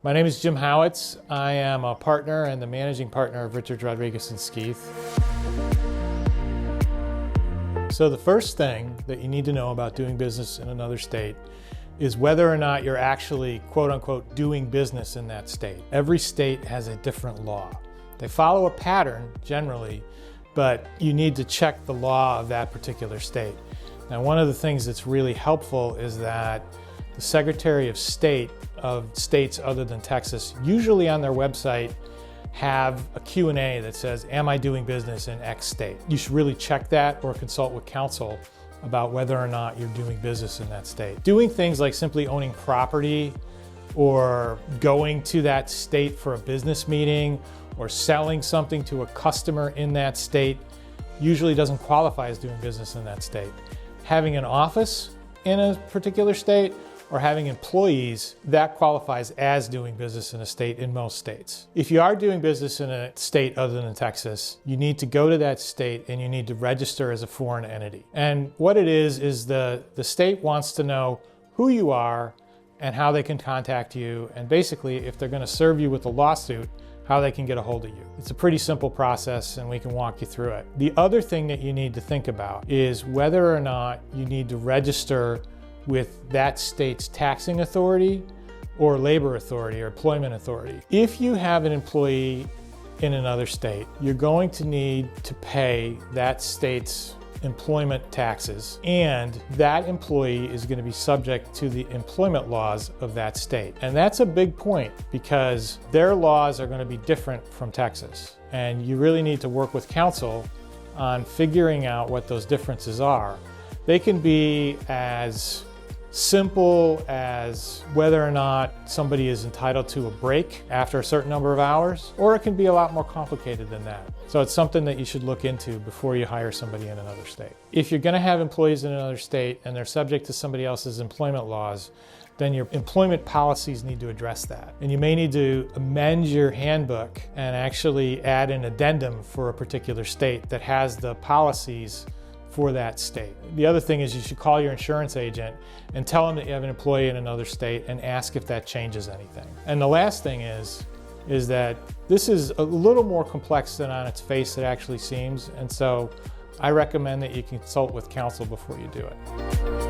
My name is Jim Howicz. I am a partner and the managing partner of Richards Rodriguez Skeith. So the first thing that you need to know about doing business in another state is whether or not you're actually, quote unquote, doing business in that state. Every state has a different law. They follow a pattern generally, but you need to check the law of that particular state. Now, one of the things that's really helpful is that the Secretary of State of states other than Texas, usually on their website, have a Q&A that says, am I doing business in X state? You should really check that or consult with counsel about whether or not you're doing business in that state. Doing things like simply owning property or going to that state for a business meeting or selling something to a customer in that state usually doesn't qualify as doing business in that state. Having an office in a particular state or having employees, that qualifies as doing business in a state in most states. If you are doing business in a state other than Texas, you need to go to that state and you need to register as a foreign entity. And what it is the state wants to know who you are and how they can contact you, and basically if they're gonna serve you with a lawsuit, how they can get a hold of you. It's a pretty simple process and we can walk you through it. The other thing that you need to think about is whether or not you need to register with that state's taxing authority or labor authority or employment authority. If you have an employee in another state, you're going to need to pay that state's employment taxes, and that employee is going to be subject to the employment laws of that state. And that's a big point because their laws are going to be different from Texas. And you really need to work with counsel on figuring out what those differences are. They can be as simple as whether or not somebody is entitled to a break after a certain number of hours, or it can be a lot more complicated than that. So it's something that you should look into before you hire somebody in another state. If you're going to have employees in another state and they're subject to somebody else's employment laws, then your employment policies need to address that. And you may need to amend your handbook and actually add an addendum for a particular state that has the policies for that state. The other thing is you should call your insurance agent and tell them that you have an employee in another state and ask if that changes anything. And the last thing is that this is a little more complex than on its face it actually seems, and so I recommend that you consult with counsel before you do it.